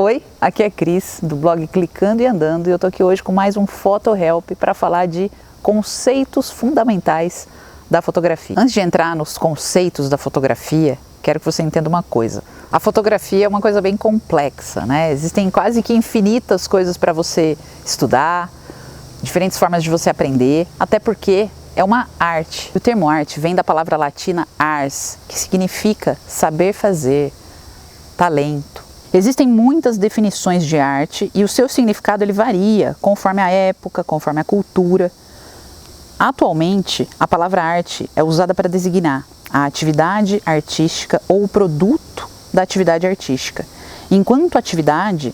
Oi, aqui é Cris, do blog Clicando e Andando, e eu tô aqui hoje com mais um Photo Help para falar de conceitos fundamentais da fotografia. Antes de entrar nos conceitos da fotografia, quero que você entenda uma coisa. A fotografia é uma coisa bem complexa, né? Existem quase que infinitas coisas para você estudar, diferentes formas de você aprender, até porque é uma arte. O termo arte vem da palavra latina ars, que significa saber fazer, talento. Existem muitas definições de arte e o seu significado ele varia conforme a época, conforme a cultura. Atualmente, a palavra arte é usada para designar a atividade artística ou o produto da atividade artística. Enquanto atividade,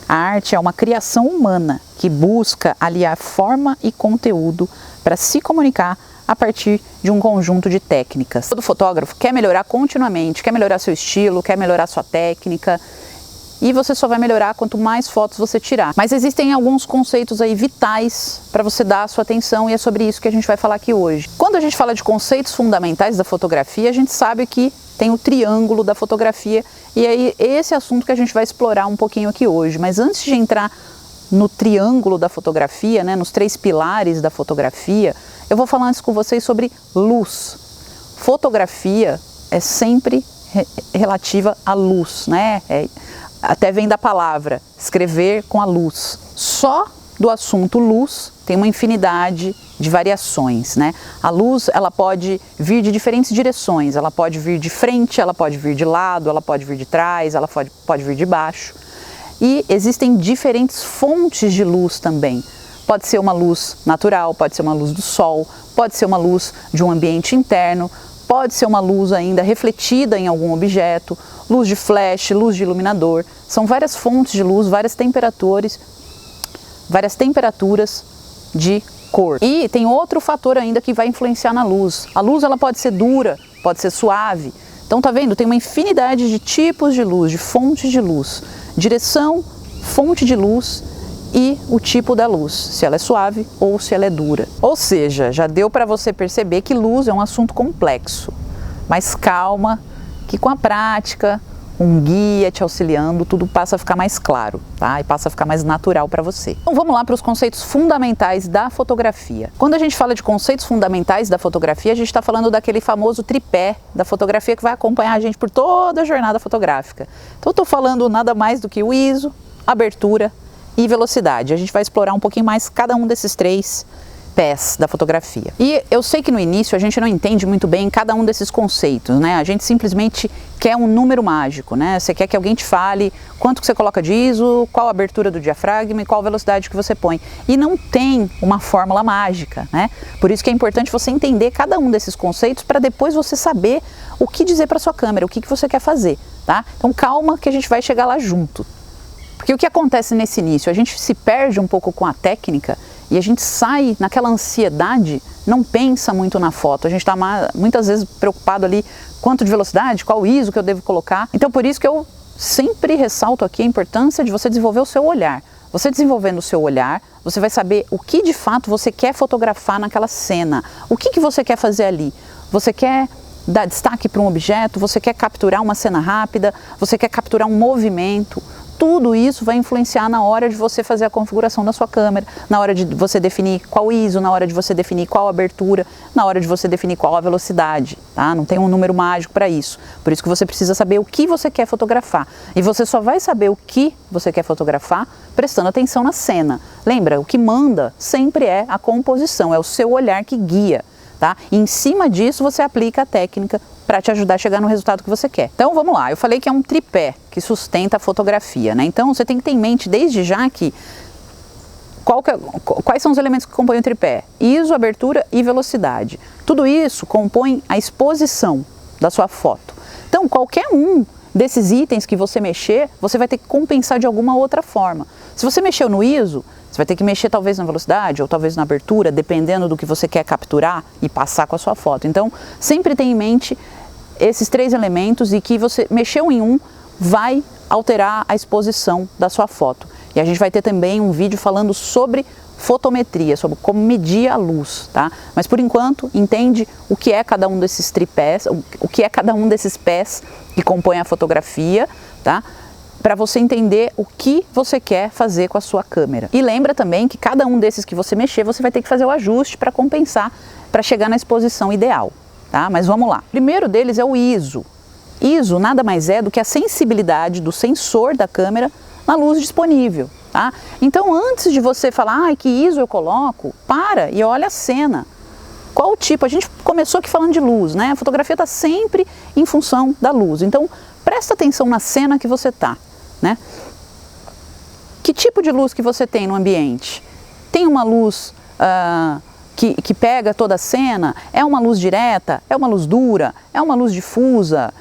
a arte é uma criação humana que busca aliar forma e conteúdo para se comunicar a partir de um conjunto de técnicas. Todo fotógrafo quer melhorar continuamente, quer melhorar seu estilo, quer melhorar sua técnica, e você só vai melhorar quanto mais fotos você tirar. Mas existem alguns conceitos aí vitais para você dar a sua atenção, e é sobre isso que a gente vai falar aqui hoje. Quando a gente fala de conceitos fundamentais da fotografia, a gente sabe que tem o triângulo da fotografia, e é esse assunto que a gente vai explorar um pouquinho aqui hoje. Mas antes de entrar no triângulo da fotografia, né, nos 3 pilares da fotografia, eu vou falar antes com vocês sobre luz. Fotografia é sempre relativa à luz, né? Até vem da palavra escrever com a luz. Só do assunto luz tem uma infinidade de variações, né? A luz, ela pode vir de diferentes direções, ela pode vir de frente, ela pode vir de lado, ela pode vir de trás, ela pode vir de baixo. E existem diferentes fontes de luz também. Pode ser uma luz natural, pode ser uma luz do sol, pode ser uma luz de um ambiente interno, pode ser uma luz ainda refletida em algum objeto, luz de flash, luz de iluminador. São várias fontes de luz, várias temperaturas de cor. E tem outro fator ainda que vai influenciar na luz. A luz ela pode ser dura, pode ser suave. Então tá vendo? Tem uma infinidade de tipos de luz, de fontes de luz. Direção, fonte de luz e o tipo da luz, se ela é suave ou se ela é dura. Ou seja, já deu para você perceber que luz é um assunto complexo. Mas calma, que com a prática, um guia te auxiliando, tudo passa a ficar mais claro, tá? E passa a ficar mais natural para você. Então vamos lá para os conceitos fundamentais da fotografia. Quando a gente fala de conceitos fundamentais da fotografia, a gente está falando daquele famoso tripé da fotografia que vai acompanhar a gente por toda a jornada fotográfica. Então eu estou falando nada mais do que o ISO, abertura e velocidade. A gente vai explorar um pouquinho mais cada um desses 3 pés da fotografia. E eu sei que no início a gente não entende muito bem cada um desses conceitos, né? A gente simplesmente quer um número mágico, né? Você quer que alguém te fale quanto que você coloca de ISO, qual a abertura do diafragma e qual a velocidade que você põe. E não tem uma fórmula mágica, né? Por isso que é importante você entender cada um desses conceitos para depois você saber o que dizer para sua câmera, o que você quer fazer, tá? Então calma que a gente vai chegar lá junto. Porque o que acontece nesse início? A gente se perde um pouco com a técnica e a gente sai naquela ansiedade, não pensa muito na foto. A gente está muitas vezes preocupado ali, quanto de velocidade, qual ISO que eu devo colocar. Então por isso que eu sempre ressalto aqui a importância de você desenvolver o seu olhar. Você desenvolvendo o seu olhar, você vai saber o que de fato você quer fotografar naquela cena. O que você quer fazer ali? Você quer dar destaque para um objeto? Você quer capturar uma cena rápida? Você quer capturar um movimento? Tudo isso vai influenciar na hora de você fazer a configuração da sua câmera, na hora de você definir qual ISO, na hora de você definir qual abertura, na hora de você definir qual a velocidade, tá? Não tem um número mágico para isso. Por isso que você precisa saber o que você quer fotografar. E você só vai saber o que você quer fotografar prestando atenção na cena. Lembra, o que manda sempre é a composição, é o seu olhar que guia, tá? E em cima disso você aplica a técnica para te ajudar a chegar no resultado que você quer. Então vamos lá, eu falei que é um tripé que sustenta a fotografia, né? Então você tem que ter em mente desde já que quais são os elementos que compõem o tripé? ISO, abertura e velocidade. Tudo isso compõe a exposição da sua foto. Então qualquer um desses itens que você mexer, você vai ter que compensar de alguma outra forma. Se você mexeu no ISO, você vai ter que mexer talvez na velocidade ou talvez na abertura, dependendo do que você quer capturar e passar com a sua foto. Então, sempre tenha em mente esses 3 elementos e que você mexeu em um, vai alterar a exposição da sua foto. E a gente vai ter também um vídeo falando sobre fotometria, sobre como medir a luz, tá? Mas por enquanto, entende o que é cada um desses tripés, o que é cada um desses pés que compõem a fotografia, tá? para você entender o que você quer fazer com a sua câmera. E lembra também que cada um desses que você mexer, você vai ter que fazer o ajuste para compensar, para chegar na exposição ideal, tá? Mas vamos lá. O primeiro deles é o ISO. ISO nada mais é do que a sensibilidade do sensor da câmera na luz disponível, tá? Então, antes de você falar, que ISO eu coloco, para e olha a cena. Qual o tipo? A gente começou aqui falando de luz, né? A fotografia está sempre em função da luz. Então, presta atenção na cena que você está, né? Que tipo de luz que você tem no ambiente? Tem uma luz que pega toda a cena? É uma luz direta? É uma luz dura? É uma luz difusa?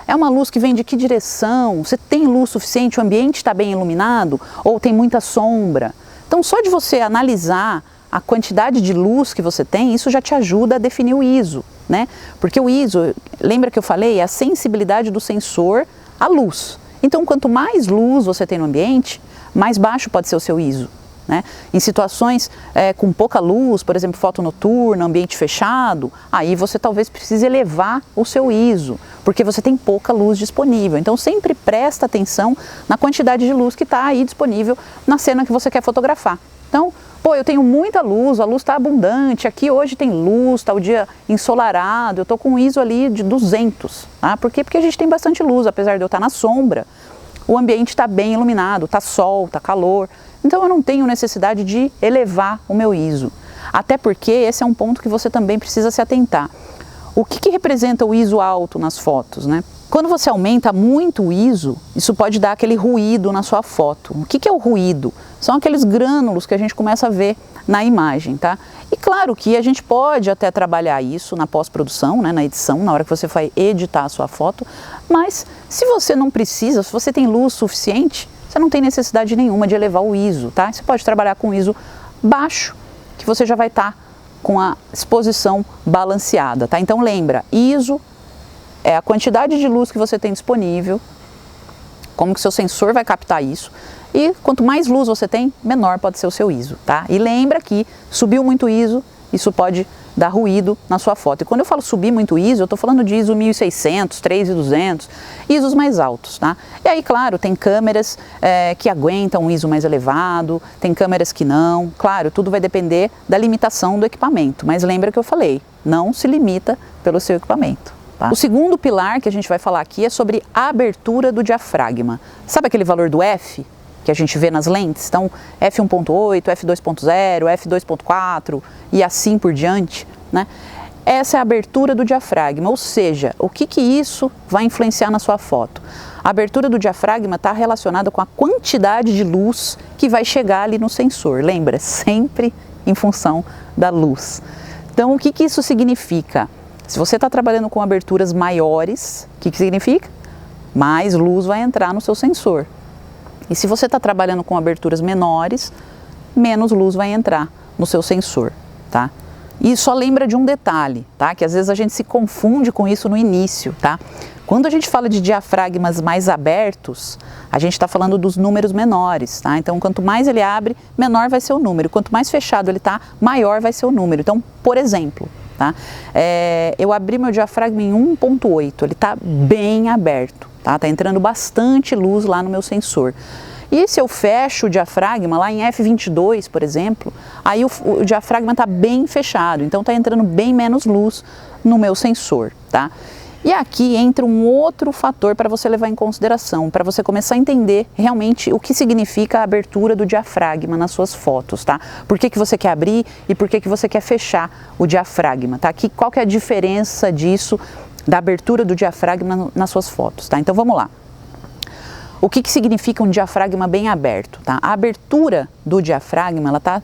É uma luz que vem de que direção? Você tem luz suficiente? O ambiente está bem iluminado? Ou tem muita sombra? Então, só de você analisar a quantidade de luz que você tem, isso já te ajuda a definir o ISO, né? Porque o ISO, lembra que eu falei, é a sensibilidade do sensor à luz. Então, quanto mais luz você tem no ambiente, mais baixo pode ser o seu ISO, né? Em situações com pouca luz, por exemplo, foto noturna, ambiente fechado, aí você talvez precise elevar o seu ISO, porque você tem pouca luz disponível. Então, sempre presta atenção na quantidade de luz que está aí disponível na cena que você quer fotografar. Então, eu tenho muita luz, a luz está abundante, aqui hoje tem luz, está o dia ensolarado, eu estou com um ISO ali de 200, tá? Por quê? Porque a gente tem bastante luz, apesar de eu estar na sombra, o ambiente está bem iluminado, está sol, está calor, então eu não tenho necessidade de elevar o meu ISO. Até porque esse é um ponto que você também precisa se atentar. O que representa o ISO alto nas fotos, né? Quando você aumenta muito o ISO, isso pode dar aquele ruído na sua foto. O que é o ruído? São aqueles grânulos que a gente começa a ver na imagem, tá? E claro que a gente pode até trabalhar isso na pós-produção, né, na edição, na hora que você vai editar a sua foto, mas se você não precisa, se você tem luz suficiente, você não tem necessidade nenhuma de elevar o ISO, tá? Você pode trabalhar com ISO baixo, que você já vai estar com a exposição balanceada, tá? Então lembra, ISO é a quantidade de luz que você tem disponível, como que seu sensor vai captar isso, e quanto mais luz você tem, menor pode ser o seu ISO, tá? E lembra que subiu muito ISO, isso pode dar ruído na sua foto. E quando eu falo subir muito ISO, eu estou falando de ISO 1600, 3200, ISOs mais altos, tá? E aí, claro, tem câmeras que aguentam um ISO mais elevado, tem câmeras que não, claro, tudo vai depender da limitação do equipamento, mas lembra que eu falei, não se limita pelo seu equipamento. Tá? O segundo pilar que a gente vai falar aqui é sobre a abertura do diafragma. Sabe aquele valor do F que a gente vê nas lentes? Então, F1.8, F2.0, F2.4 e assim por diante, né? Essa é a abertura do diafragma, ou seja, o que isso vai influenciar na sua foto? A abertura do diafragma está relacionada com a quantidade de luz que vai chegar ali no sensor. Lembra? Sempre em função da luz. Então, o que isso significa? Se você está trabalhando com aberturas maiores, o que significa? Mais luz vai entrar no seu sensor. E se você está trabalhando com aberturas menores, menos luz vai entrar no seu sensor, tá? E só lembra de um detalhe, tá? Que às vezes a gente se confunde com isso no início, tá? Quando a gente fala de diafragmas mais abertos, a gente está falando dos números menores, tá? Então, quanto mais ele abre, menor vai ser o número. Quanto mais fechado ele está, maior vai ser o número. Então, por exemplo, tá? Eu abri meu diafragma em 1.8, ele está bem aberto, tá? Tá entrando bastante luz lá no meu sensor. E se eu fecho o diafragma lá em F22, por exemplo, aí o diafragma está bem fechado, então está entrando bem menos luz no meu sensor, tá? E aqui entra um outro fator para você levar em consideração, para você começar a entender realmente o que significa a abertura do diafragma nas suas fotos, tá? Por que você quer abrir e por que você quer fechar o diafragma, tá? Qual que é a diferença disso, da abertura do diafragma nas suas fotos, tá? Então vamos lá. O que significa um diafragma bem aberto, tá? A abertura do diafragma, ela está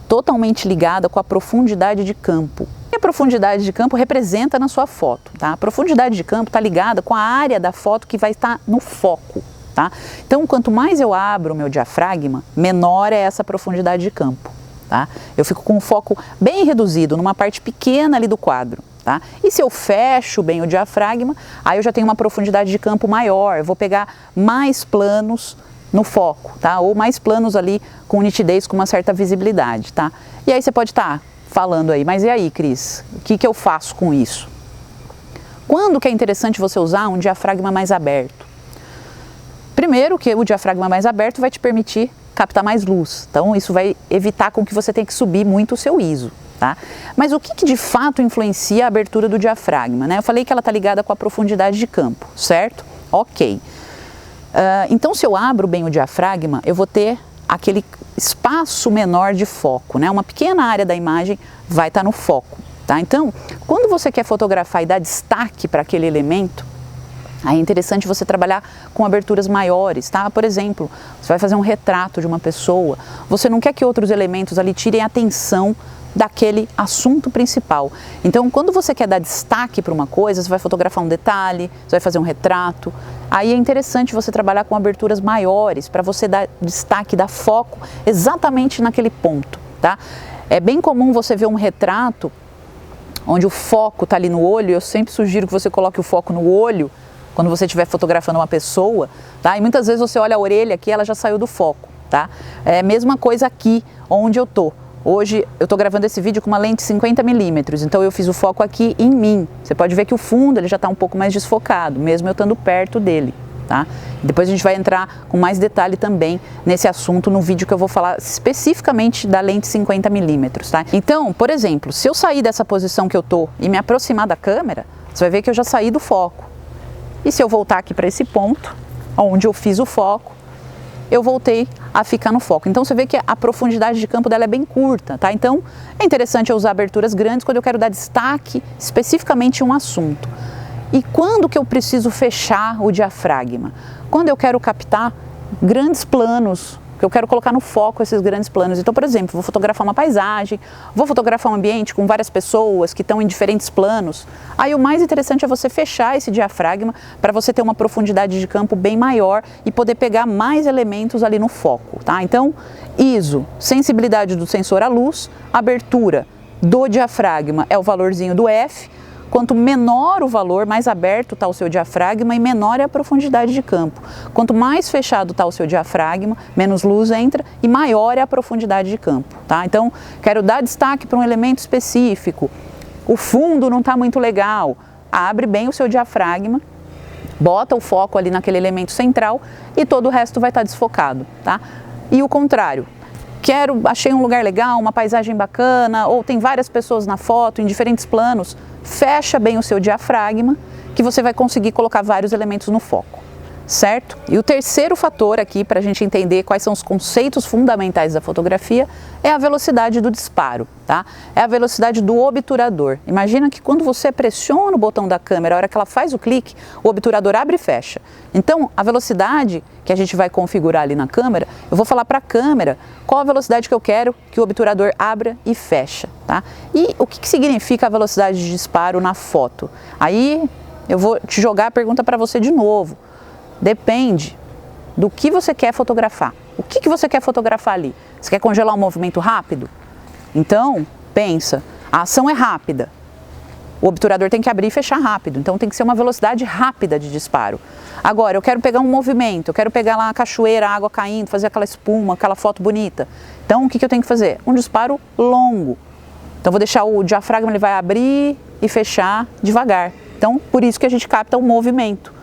totalmente ligada com a profundidade de campo. E a profundidade de campo representa na sua foto, tá? A profundidade de campo está ligada com a área da foto que vai estar no foco, tá? Então, quanto mais eu abro o meu diafragma, menor é essa profundidade de campo, tá? Eu fico com o foco bem reduzido, numa parte pequena ali do quadro, tá? E se eu fecho bem o diafragma, aí eu já tenho uma profundidade de campo maior, eu vou pegar mais planos no foco, tá? Ou mais planos ali com nitidez, com uma certa visibilidade, tá? E aí você pode estar falando aí, mas e aí, Cris, o que eu faço com isso? Quando que é interessante você usar um diafragma mais aberto? Primeiro, que o diafragma mais aberto vai te permitir captar mais luz. Então, isso vai evitar com que você tenha que subir muito o seu ISO. Tá? Mas o que de fato influencia a abertura do diafragma? Né? Eu falei que ela está ligada com a profundidade de campo, certo? Ok. Então, se eu abro bem o diafragma, eu vou ter aquele espaço menor de foco, né? Uma pequena área da imagem vai estar no foco. Tá? Então, quando você quer fotografar e dar destaque para aquele elemento, aí é interessante você trabalhar com aberturas maiores, tá? Por exemplo, você vai fazer um retrato de uma pessoa, você não quer que outros elementos ali tirem a atenção daquele assunto principal. Então, quando você quer dar destaque para uma coisa, você vai fotografar um detalhe, você vai fazer um retrato, aí é interessante você trabalhar com aberturas maiores para você dar destaque, dar foco exatamente naquele ponto, tá? É bem comum você ver um retrato onde o foco está ali no olho. Eu sempre sugiro que você coloque o foco no olho quando você estiver fotografando uma pessoa, tá? E muitas vezes você olha a orelha aqui, ela já saiu do foco, tá? É a mesma coisa aqui onde eu tô. Hoje eu estou gravando esse vídeo com uma lente 50mm, então eu fiz o foco aqui em mim. Você pode ver que o fundo ele já está um pouco mais desfocado, mesmo eu estando perto dele, tá? Depois a gente vai entrar com mais detalhe também nesse assunto no vídeo que eu vou falar especificamente da lente 50mm, tá? Então, por exemplo, se eu sair dessa posição que eu tô e me aproximar da câmera, você vai ver que eu já saí do foco. E se eu voltar aqui para esse ponto, onde eu fiz o foco, eu voltei a ficar no foco. Então você vê que a profundidade de campo dela é bem curta, tá? Então é interessante eu usar aberturas grandes quando eu quero dar destaque especificamente em um assunto. E quando que eu preciso fechar o diafragma? Quando eu quero captar grandes planos, que eu quero colocar no foco esses grandes planos. Então, por exemplo, vou fotografar uma paisagem, vou fotografar um ambiente com várias pessoas que estão em diferentes planos. Aí o mais interessante é você fechar esse diafragma para você ter uma profundidade de campo bem maior e poder pegar mais elementos ali no foco, tá? Então, ISO, sensibilidade do sensor à luz, abertura do diafragma é o valorzinho do F. Quanto menor o valor, mais aberto está o seu diafragma e menor é a profundidade de campo. Quanto mais fechado está o seu diafragma, menos luz entra e maior é a profundidade de campo, tá? Então, quero dar destaque para um elemento específico. O fundo não está muito legal. Abre bem o seu diafragma, bota o foco ali naquele elemento central e todo o resto vai estar desfocado, tá? E o contrário. Achei um lugar legal, uma paisagem bacana, ou tem várias pessoas na foto, em diferentes planos, fecha bem o seu diafragma, que você vai conseguir colocar vários elementos no foco, certo? E o terceiro fator aqui, para a gente entender quais são os conceitos fundamentais da fotografia, é a velocidade do disparo, tá? É a velocidade do obturador. Imagina que quando você pressiona o botão da câmera, a hora que ela faz o clique, o obturador abre e fecha. Então, a velocidade que a gente vai configurar ali na câmera, eu vou falar para a câmera qual a velocidade que eu quero que o obturador abra e fecha, tá? E o que significa a velocidade de disparo na foto? Aí eu vou te jogar a pergunta para você de novo. Depende do que você quer fotografar. O que você quer fotografar ali? Você quer congelar um movimento rápido? Então, pensa, a ação é rápida. O obturador tem que abrir e fechar rápido, então tem que ser uma velocidade rápida de disparo. Agora, eu quero pegar um movimento, eu quero pegar lá a cachoeira, a água caindo, fazer aquela espuma, aquela foto bonita. Então, o que eu tenho que fazer? Um disparo longo. Então, vou deixar o diafragma, ele vai abrir e fechar devagar. Então, por isso que a gente capta o movimento.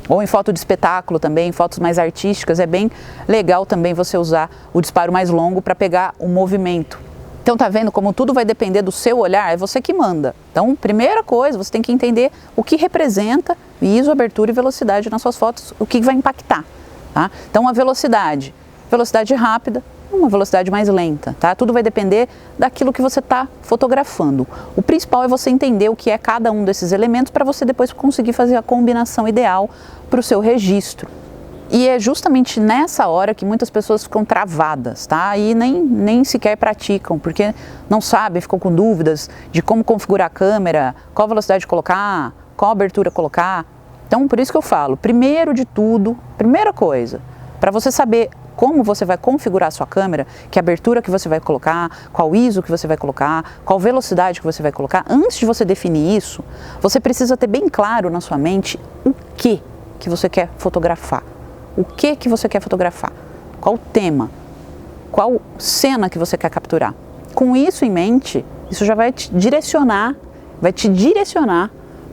Ou em foto de espetáculo também, em fotos mais artísticas, é bem legal também você usar o disparo mais longo para pegar o movimento. Então tá vendo como tudo vai depender do seu olhar? É você que manda. Então, primeira coisa, você tem que entender o que representa ISO, abertura e velocidade nas suas fotos, o que vai impactar, tá? Então a velocidade rápida, uma velocidade mais lenta, tá? Tudo vai depender daquilo que você está fotografando. O principal é você entender o que é cada um desses elementos para você depois conseguir fazer a combinação ideal para o seu registro. E é justamente nessa hora que muitas pessoas ficam travadas, tá? E nem sequer praticam, porque não sabem, ficam com dúvidas de como configurar a câmera, qual velocidade colocar, qual abertura colocar. Então, por isso que eu falo, primeiro de tudo, primeira coisa, para você saber como você vai configurar a sua câmera, que abertura que você vai colocar, qual ISO que você vai colocar, qual velocidade que você vai colocar, antes de você definir isso, você precisa ter bem claro na sua mente o que você quer fotografar. O que você quer fotografar? Qual tema? Qual cena que você quer capturar? Com isso em mente, isso já vai te direcionar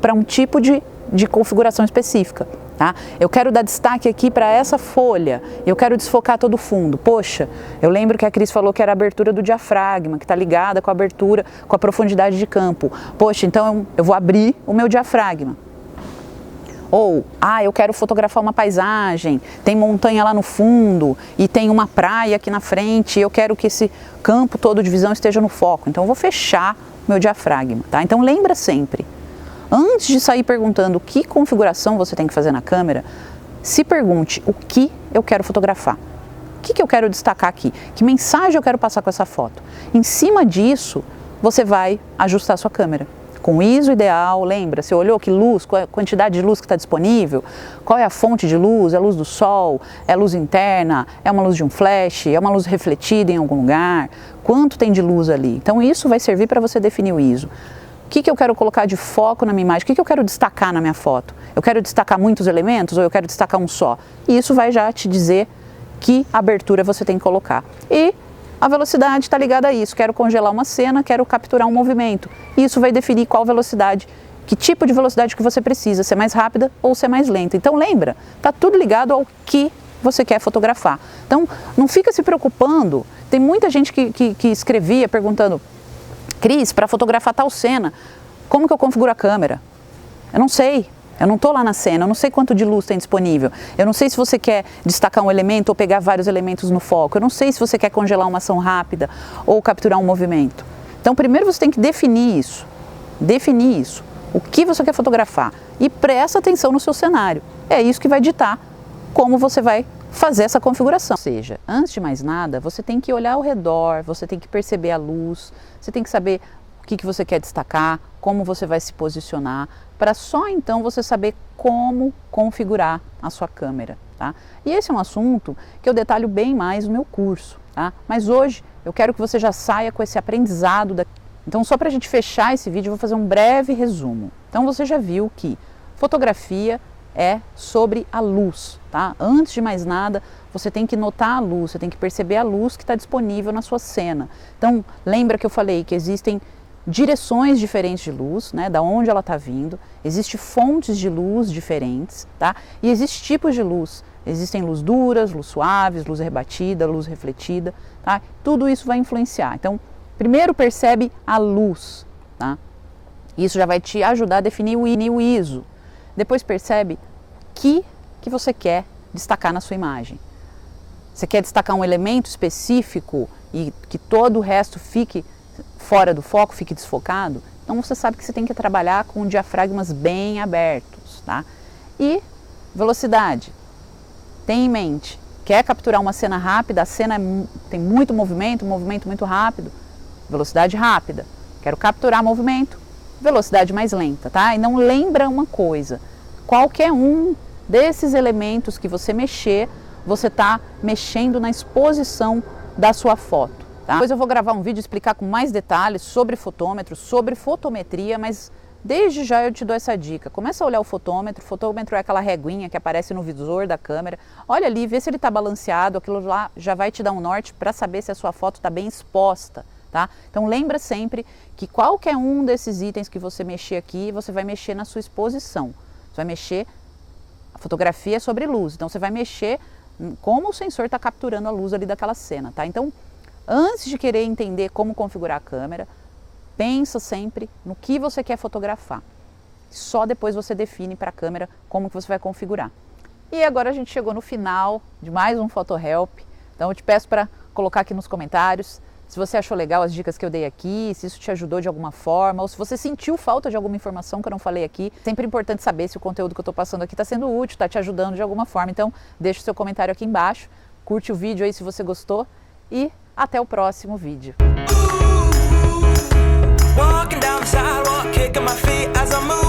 para um tipo de configuração específica. Tá? Eu quero dar destaque aqui para essa folha, eu quero desfocar todo o fundo. Poxa, eu lembro que a Cris falou que era a abertura do diafragma, que está ligada com a abertura, com a profundidade de campo. Poxa, então eu vou abrir o meu diafragma. Ou, eu quero fotografar uma paisagem, tem montanha lá no fundo e tem uma praia aqui na frente, eu quero que esse campo todo de visão esteja no foco, então eu vou fechar meu diafragma, tá? Então lembra sempre, antes de sair perguntando que configuração você tem que fazer na câmera, se pergunte o que eu quero fotografar, o que eu quero destacar aqui, que mensagem eu quero passar com essa foto. Em cima disso, você vai ajustar a sua câmera. Com o ISO ideal, lembra, você olhou que luz, qual é a quantidade de luz que está disponível, qual é a fonte de luz, é luz do sol, é luz interna, é uma luz de um flash, é uma luz refletida em algum lugar, quanto tem de luz ali. Então isso vai servir para você definir o ISO. O que eu quero colocar de foco na minha imagem, o que eu quero destacar na minha foto? Eu quero destacar muitos elementos ou eu quero destacar um só? E isso vai já te dizer que abertura você tem que colocar. E a velocidade está ligada a isso, quero congelar uma cena, quero capturar um movimento. Isso vai definir qual velocidade, que tipo de velocidade que você precisa, se é mais rápida ou se é mais lenta. Então lembra, está tudo ligado ao que você quer fotografar. Então não fica se preocupando, tem muita gente que escrevia perguntando, Cris, para fotografar tal cena, como que eu configuro a câmera? Eu não sei. Eu não estou lá na cena, eu não sei quanto de luz tem disponível, eu não sei se você quer destacar um elemento ou pegar vários elementos no foco, eu não sei se você quer congelar uma ação rápida ou capturar um movimento. Então primeiro você tem que definir isso, o que você quer fotografar e presta atenção no seu cenário, é isso que vai ditar como você vai fazer essa configuração. Ou seja, antes de mais nada, você tem que olhar ao redor, você tem que perceber a luz, você tem que saber o que você quer destacar, como você vai se posicionar, para só então você saber como configurar a sua câmera, tá? E esse é um assunto que eu detalho bem mais no meu curso, tá? Mas hoje eu quero que você já saia com esse aprendizado daqui. Então só para a gente fechar esse vídeo, eu vou fazer um breve resumo. Então você já viu que fotografia é sobre a luz, tá? Antes de mais nada, você tem que notar a luz, você tem que perceber a luz que está disponível na sua cena. Então lembra que eu falei que existem direções diferentes de luz, né, da onde ela está vindo, existem fontes de luz diferentes, tá? E existem tipos de luz, existem luz duras, luz suaves, luz rebatida, luz refletida, tá? Tudo isso vai influenciar. Então, primeiro percebe a luz, tá? Isso já vai te ajudar a definir o ISO. Depois percebe o que você quer destacar na sua imagem. Você quer destacar um elemento específico e que todo o resto fique fora do foco, fique desfocado, então você sabe que você tem que trabalhar com diafragmas bem abertos, tá? E velocidade, tem em mente, quer capturar uma cena rápida, a cena tem muito movimento muito rápido, velocidade rápida. Quero capturar movimento, velocidade mais lenta, tá? E não lembra uma coisa, qualquer um desses elementos que você mexer, você está mexendo na exposição da sua foto. Tá? Depois eu vou gravar um vídeo explicar com mais detalhes sobre fotômetro, sobre fotometria, mas desde já eu te dou essa dica. Começa a olhar o fotômetro é aquela reguinha que aparece no visor da câmera. Olha ali, vê se ele está balanceado, aquilo lá já vai te dar um norte para saber se a sua foto está bem exposta. Tá? Então lembra sempre que qualquer um desses itens que você mexer aqui, você vai mexer na sua exposição. Você vai mexer, a fotografia é sobre luz, então você vai mexer como o sensor está capturando a luz ali daquela cena. Tá? Então, antes de querer entender como configurar a câmera, pensa sempre no que você quer fotografar. Só depois você define para a câmera como que você vai configurar. E agora a gente chegou no final de mais um PhotoHelp. Então eu te peço para colocar aqui nos comentários se você achou legal as dicas que eu dei aqui, se isso te ajudou de alguma forma, ou se você sentiu falta de alguma informação que eu não falei aqui. Sempre importante saber se o conteúdo que eu estou passando aqui está sendo útil, está te ajudando de alguma forma. Então deixa o seu comentário aqui embaixo, curte o vídeo aí se você gostou e até o próximo vídeo. Walking down the sidewalk, kicking my feet as I move.